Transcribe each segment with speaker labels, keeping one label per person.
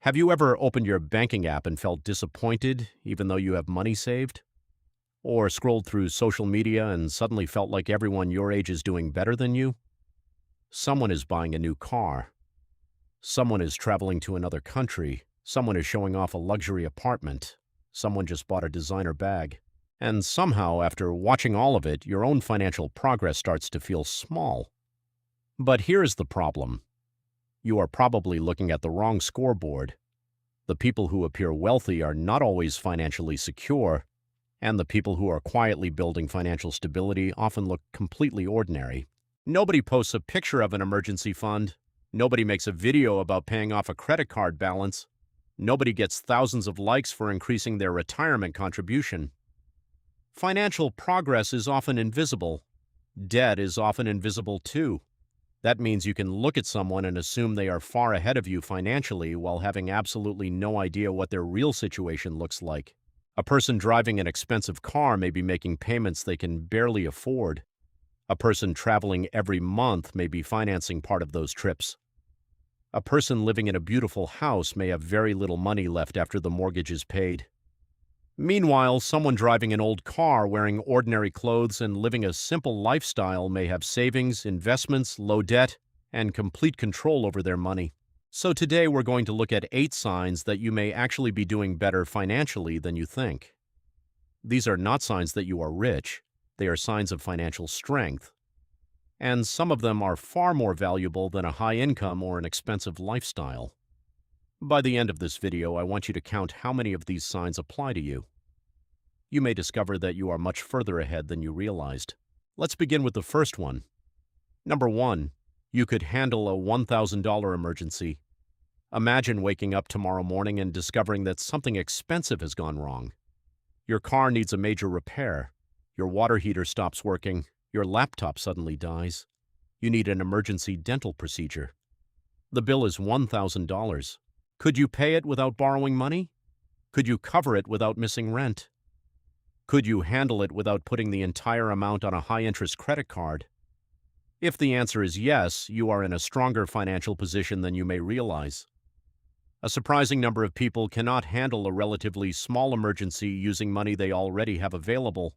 Speaker 1: Have you ever opened your banking app and felt disappointed even though you have money saved? Or scrolled through social media and suddenly felt like everyone your age is doing better than you? Someone is buying a new car. Someone is traveling to another country. Someone is showing off a luxury apartment. Someone just bought a designer bag. And somehow, after watching all of it, your own financial progress starts to feel small. But here's the problem. You are probably looking at the wrong scoreboard. The people who appear wealthy are not always financially secure, and the people who are quietly building financial stability often look completely ordinary. Nobody posts a picture of an emergency fund. Nobody makes a video about paying off a credit card balance. Nobody gets thousands of likes for increasing their retirement contribution. Financial progress is often invisible. Debt is often invisible too. That means you can look at someone and assume they are far ahead of you financially while having absolutely no idea what their real situation looks like. A person driving an expensive car may be making payments they can barely afford. A person traveling every month may be financing part of those trips. A person living in a beautiful house may have very little money left after the mortgage is paid. Meanwhile, someone driving an old car, wearing ordinary clothes, and living a simple lifestyle may have savings, investments, low debt, and complete control over their money. So today we're going to look at 8 signs that you may actually be doing better financially than you think. These are not signs that you are rich. They are signs of financial strength. And some of them are far more valuable than a high income or an expensive lifestyle. By the end of this video, I want you to count how many of these signs apply to you. You may discover that you are much further ahead than you realized. Let's begin with the first one. Number 1, you could handle a $1,000 emergency. Imagine waking up tomorrow morning and discovering that something expensive has gone wrong. Your car needs a major repair. Your water heater stops working. Your laptop suddenly dies. You need an emergency dental procedure. The bill is $1,000. Could you pay it without borrowing money? Could you cover it without missing rent? Could you handle it without putting the entire amount on a high-interest credit card? If the answer is yes, you are in a stronger financial position than you may realize. A surprising number of people cannot handle a relatively small emergency using money they already have available.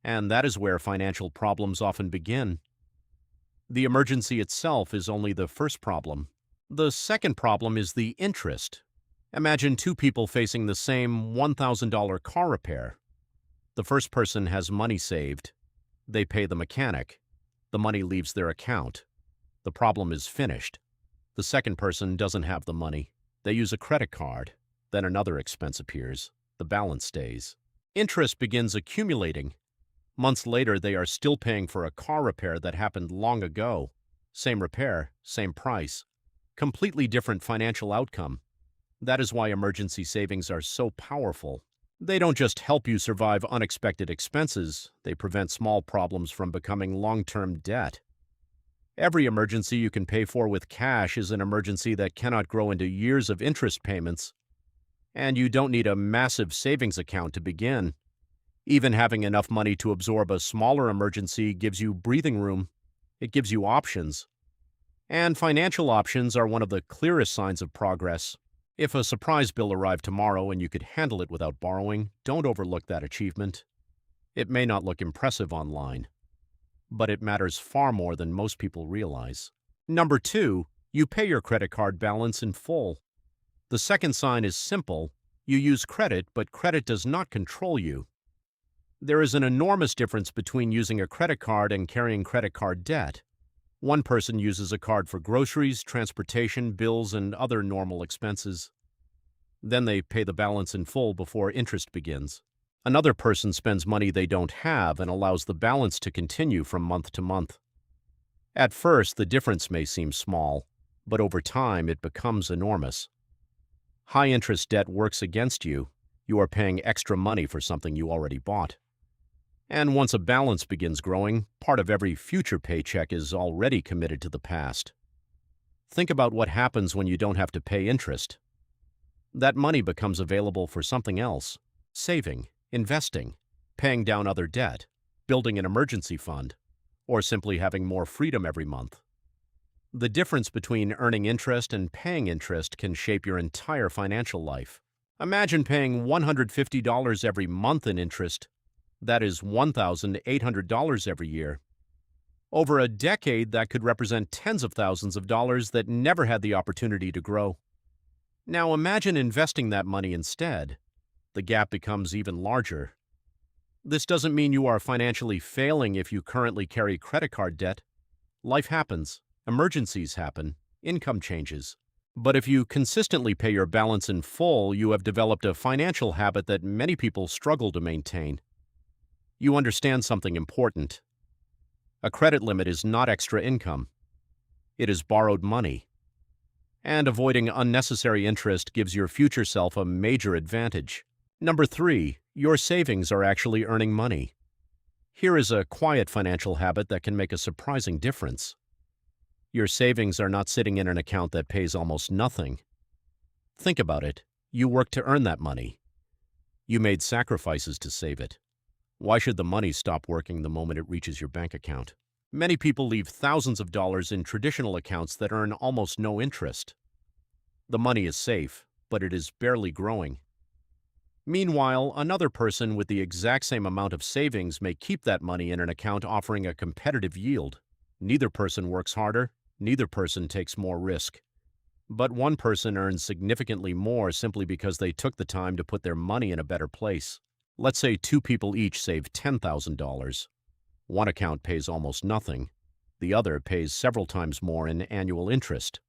Speaker 1: And that is where financial problems often begin. The emergency itself is only the first problem. The second problem is the interest. Imagine 2 people facing the same $1,000 car repair. The first person has money saved. They pay the mechanic. The money leaves their account. The problem is finished. The second person doesn't have the money. They use a credit card. Then another expense appears. The balance stays. Interest begins accumulating. Months later, they are still paying for a car repair that happened long ago. Same repair, same price. Completely different financial outcome. That is why emergency savings are so powerful. They don't just help you survive unexpected expenses, they prevent small problems from becoming long-term debt. Every emergency you can pay for with cash is an emergency that cannot grow into years of interest payments. And you don't need a massive savings account to begin. Even having enough money to absorb a smaller emergency gives you breathing room. It gives you options. And financial options are one of the clearest signs of progress. If a surprise bill arrived tomorrow and you could handle it without borrowing, don't overlook that achievement. It may not look impressive online, but it matters far more than most people realize. Number 2, you pay your credit card balance in full. The second sign is simple. You use credit, but credit does not control you. There is an enormous difference between using a credit card and carrying credit card debt. One person uses a card for groceries, transportation, bills, and other normal expenses. Then they pay the balance in full before interest begins. Another person spends money they don't have and allows the balance to continue from month to month. At first, the difference may seem small, but over time it becomes enormous. High-interest debt works against you. You are paying extra money for something you already bought. And once a balance begins growing, part of every future paycheck is already committed to the past. Think about what happens when you don't have to pay interest. That money becomes available for something else: saving, investing, paying down other debt, building an emergency fund, or simply having more freedom every month. The difference between earning interest and paying interest can shape your entire financial life. Imagine paying $150 every month in interest. That is $1,800 every year. Over a decade, that could represent tens of thousands of dollars that never had the opportunity to grow. Now imagine investing that money instead. The gap becomes even larger. This doesn't mean you are financially failing if you currently carry credit card debt. Life happens, emergencies happen, income changes. But if you consistently pay your balance in full, you have developed a financial habit that many people struggle to maintain. You understand something important. A credit limit is not extra income. It is borrowed money. And avoiding unnecessary interest gives your future self a major advantage. Number 3, your savings are actually earning money. Here is a quiet financial habit that can make a surprising difference. Your savings are not sitting in an account that pays almost nothing. Think about it. You worked to earn that money. You made sacrifices to save it. Why should the money stop working the moment it reaches your bank account? Many people leave thousands of dollars in traditional accounts that earn almost no interest. The money is safe, but it is barely growing. Meanwhile, another person with the exact same amount of savings may keep that money in an account offering a competitive yield. Neither person works harder, neither person takes more risk. But one person earns significantly more simply because they took the time to put their money in a better place. Let's say 2 people each save $10,000. One account pays almost nothing. The other pays several times more in annual interest.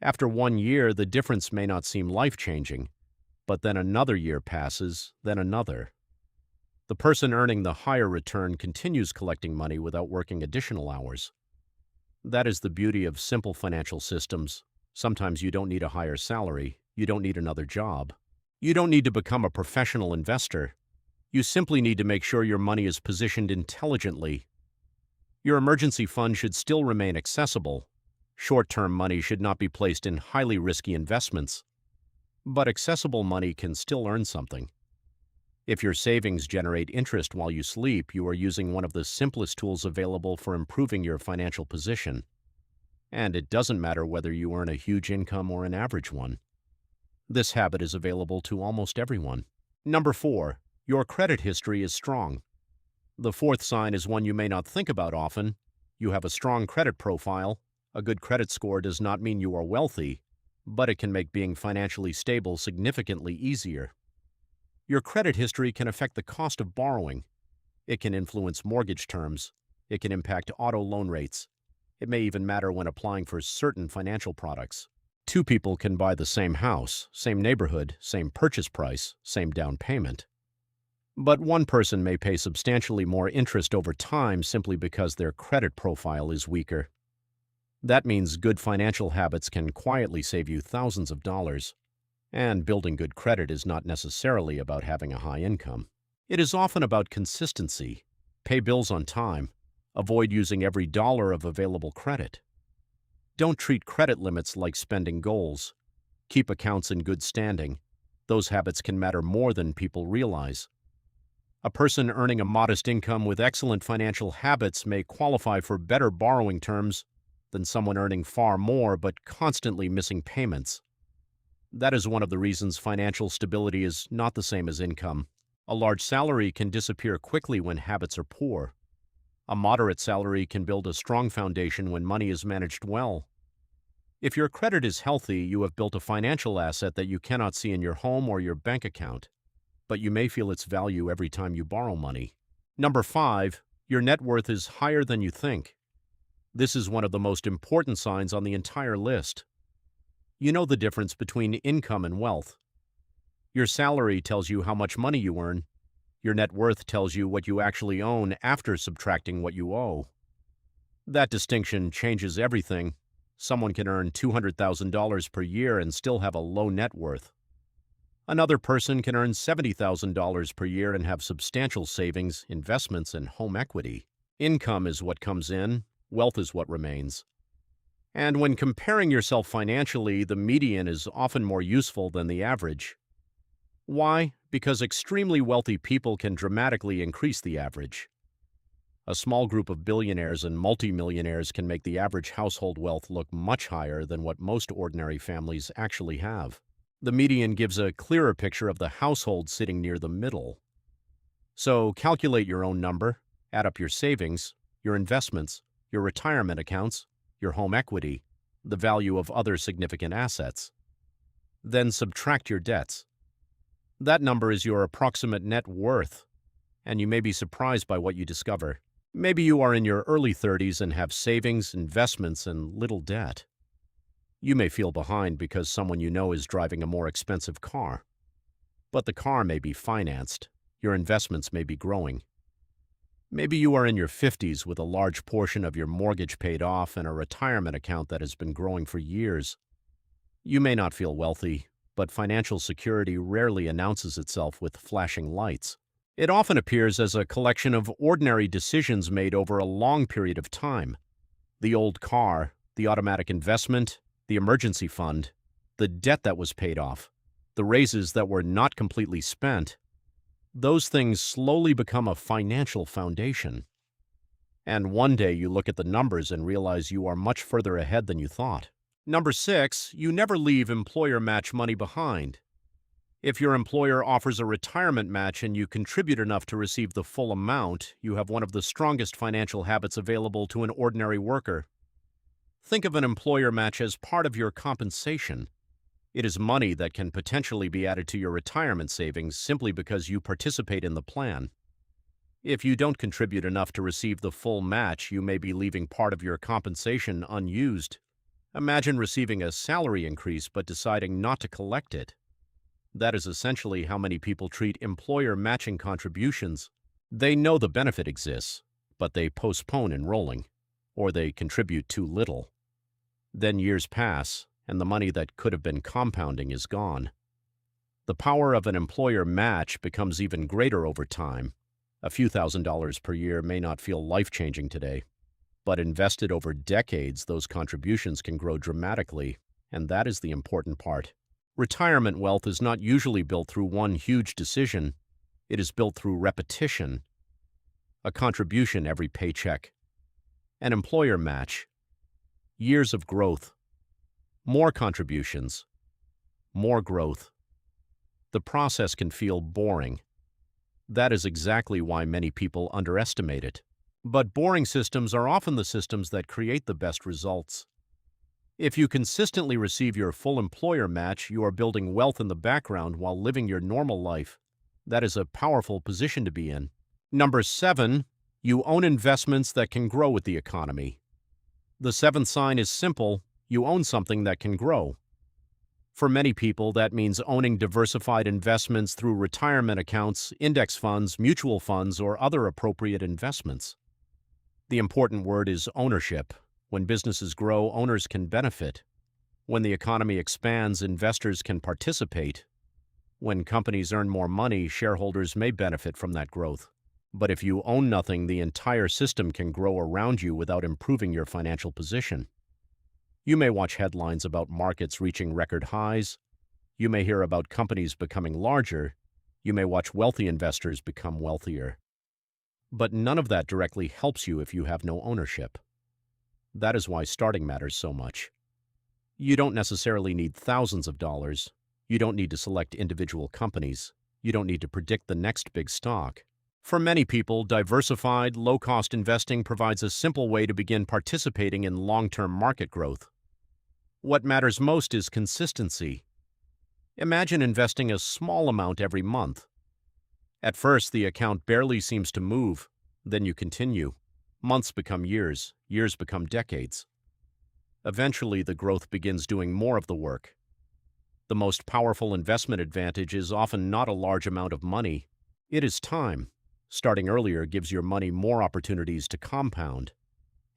Speaker 1: After 1 year, the difference may not seem life-changing, but then another year passes, then another. The person earning the higher return continues collecting money without working additional hours. That is the beauty of simple financial systems. Sometimes you don't need a higher salary, you don't need another job. You don't need to become a professional investor. You simply need to make sure your money is positioned intelligently. Your emergency fund should still remain accessible. Short-term money should not be placed in highly risky investments. But accessible money can still earn something. If your savings generate interest while you sleep, you are using one of the simplest tools available for improving your financial position. And it doesn't matter whether you earn a huge income or an average one. This habit is available to almost everyone. Number 4, your credit history is strong. The fourth sign is one you may not think about often. You have a strong credit profile. A good credit score does not mean you are wealthy, but it can make being financially stable significantly easier. Your credit history can affect the cost of borrowing. It can influence mortgage terms. It can impact auto loan rates. It may even matter when applying for certain financial products. 2 people can buy the same house, same neighborhood, same purchase price, same down payment. But one person may pay substantially more interest over time simply because their credit profile is weaker. That means good financial habits can quietly save you thousands of dollars. And building good credit is not necessarily about having a high income. It is often about consistency. Pay bills on time. Avoid using every dollar of available credit. Don't treat credit limits like spending goals. Keep accounts in good standing. Those habits can matter more than people realize. A person earning a modest income with excellent financial habits may qualify for better borrowing terms than someone earning far more but constantly missing payments. That is one of the reasons financial stability is not the same as income. A large salary can disappear quickly when habits are poor. A moderate salary can build a strong foundation when money is managed well. If your credit is healthy, you have built a financial asset that you cannot see in your home or your bank account, but you may feel its value every time you borrow money. Number 5, your net worth is higher than you think. This is one of the most important signs on the entire list. You know the difference between income and wealth. Your salary tells you how much money you earn. Your net worth tells you what you actually own after subtracting what you owe. That distinction changes everything. Someone can earn $200,000 per year and still have a low net worth. Another person can earn $70,000 per year and have substantial savings, investments, and home equity. Income is what comes in, wealth is what remains. And when comparing yourself financially, the median is often more useful than the average. Why? Because extremely wealthy people can dramatically increase the average. A small group of billionaires and multimillionaires can make the average household wealth look much higher than what most ordinary families actually have. The median gives a clearer picture of the household sitting near the middle. So calculate your own number, add up your savings, your investments, your retirement accounts, your home equity, the value of other significant assets. Then subtract your debts. That number is your approximate net worth, and you may be surprised by what you discover. Maybe you are in your early 30s and have savings, investments, and little debt. You may feel behind because someone you know is driving a more expensive car. But the car may be financed. Your investments may be growing. Maybe you are in your 50s with a large portion of your mortgage paid off and a retirement account that has been growing for years. You may not feel wealthy, but financial security rarely announces itself with flashing lights. It often appears as a collection of ordinary decisions made over a long period of time. The old car, the automatic investment, the emergency fund, the debt that was paid off, the raises that were not completely spent. Those things slowly become a financial foundation. And one day you look at the numbers and realize you are much further ahead than you thought. Number 6, you never leave employer match money behind. If your employer offers a retirement match and you contribute enough to receive the full amount, you have one of the strongest financial habits available to an ordinary worker. Think of an employer match as part of your compensation. It is money that can potentially be added to your retirement savings simply because you participate in the plan. If you don't contribute enough to receive the full match, you may be leaving part of your compensation unused. Imagine receiving a salary increase but deciding not to collect it. That is essentially how many people treat employer matching contributions. They know the benefit exists, but they postpone enrolling, or they contribute too little. Then years pass, and the money that could have been compounding is gone. The power of an employer match becomes even greater over time. A few $1,000s per year may not feel life-changing today, but invested over decades, those contributions can grow dramatically, and that is the important part. Retirement wealth is not usually built through one huge decision. It is built through repetition. A contribution every paycheck. An employer match. Years of growth. More contributions. More growth. The process can feel boring. That is exactly why many people underestimate it. But boring systems are often the systems that create the best results. If you consistently receive your full employer match, you are building wealth in the background while living your normal life. That is a powerful position to be in. Number 7, you own investments that can grow with the economy. The 7th sign is simple: you own something that can grow. For many people, that means owning diversified investments through retirement accounts, index funds, mutual funds, or other appropriate investments. The important word is ownership. When businesses grow, owners can benefit. When the economy expands, investors can participate. When companies earn more money, shareholders may benefit from that growth. But if you own nothing, the entire system can grow around you without improving your financial position. You may watch headlines about markets reaching record highs. You may hear about companies becoming larger. You may watch wealthy investors become wealthier. But none of that directly helps you if you have no ownership. That is why starting matters so much. You don't necessarily need thousands of dollars. You don't need to select individual companies. You don't need to predict the next big stock. For many people, diversified, low-cost investing provides a simple way to begin participating in long-term market growth. What matters most is consistency. Imagine investing a small amount every month. At first, the account barely seems to move. Then you continue. Months become years. Years become decades. Eventually, the growth begins doing more of the work. The most powerful investment advantage is often not a large amount of money. It is time. Starting earlier gives your money more opportunities to compound.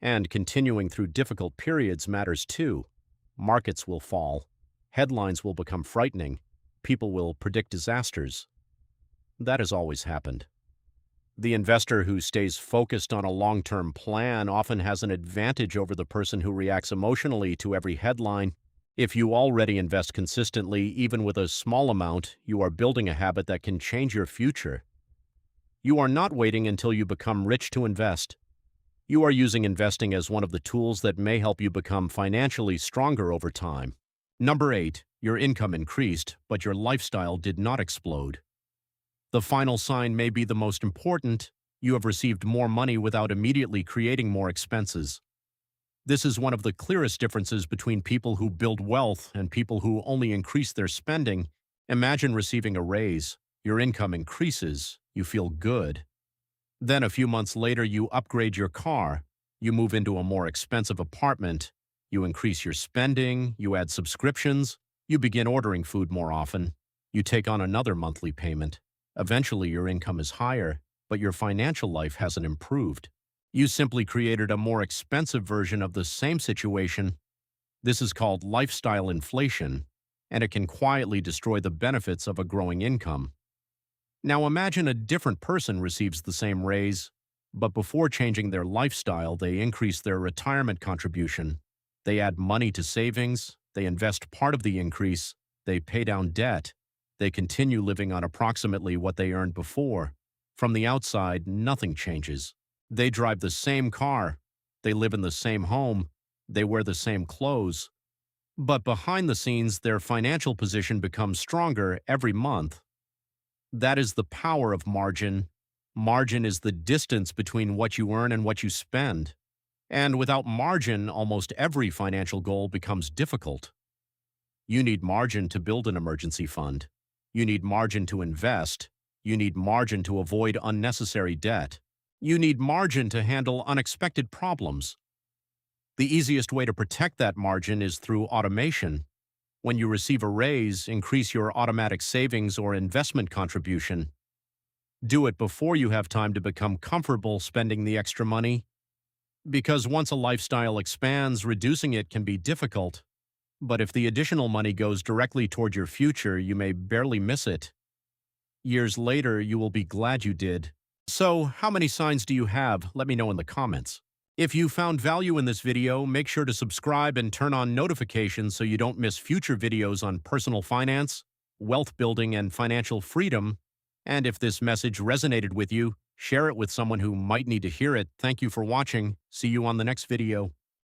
Speaker 1: And continuing through difficult periods matters too. Markets will fall. Headlines will become frightening. People will predict disasters. That has always happened. The investor who stays focused on a long-term plan often has an advantage over the person who reacts emotionally to every headline. If you already invest consistently, even with a small amount, you are building a habit that can change your future. You are not waiting until you become rich to invest. You are using investing as one of the tools that may help you become financially stronger over time. Number 8. Your income increased, but your lifestyle did not explode. The final sign may be the most important. You have received more money without immediately creating more expenses. This is one of the clearest differences between people who build wealth and people who only increase their spending. Imagine receiving a raise. Your income increases. You feel good. Then a few months later, you upgrade your car. You move into a more expensive apartment. You increase your spending. You add subscriptions. You begin ordering food more often. You take on another monthly payment. Eventually, your income is higher, but your financial life hasn't improved. You simply created a more expensive version of the same situation. This is called lifestyle inflation, and it can quietly destroy the benefits of a growing income. Now imagine a different person receives the same raise, but before changing their lifestyle, they increase their retirement contribution. They add money to savings, they invest part of the increase, they pay down debt, they continue living on approximately what they earned before. From the outside, nothing changes. They drive the same car, they live in the same home, they wear the same clothes. But behind the scenes, their financial position becomes stronger every month. That is the power of margin. Margin is the distance between what you earn and what you spend. And without margin, almost every financial goal becomes difficult. You need margin to build an emergency fund. You need margin to invest. You need margin to avoid unnecessary debt. You need margin to handle unexpected problems. The easiest way to protect that margin is through automation. When you receive a raise, increase your automatic savings or investment contribution. Do it before you have time to become comfortable spending the extra money. Because once a lifestyle expands, reducing it can be difficult. But if the additional money goes directly toward your future, you may barely miss it. Years later, you will be glad you did. So, how many signs do you have? Let me know in the comments. If you found value in this video, make sure to subscribe and turn on notifications so you don't miss future videos on personal finance, wealth building, and financial freedom. And if this message resonated with you, share it with someone who might need to hear it. Thank you for watching. See you on the next video.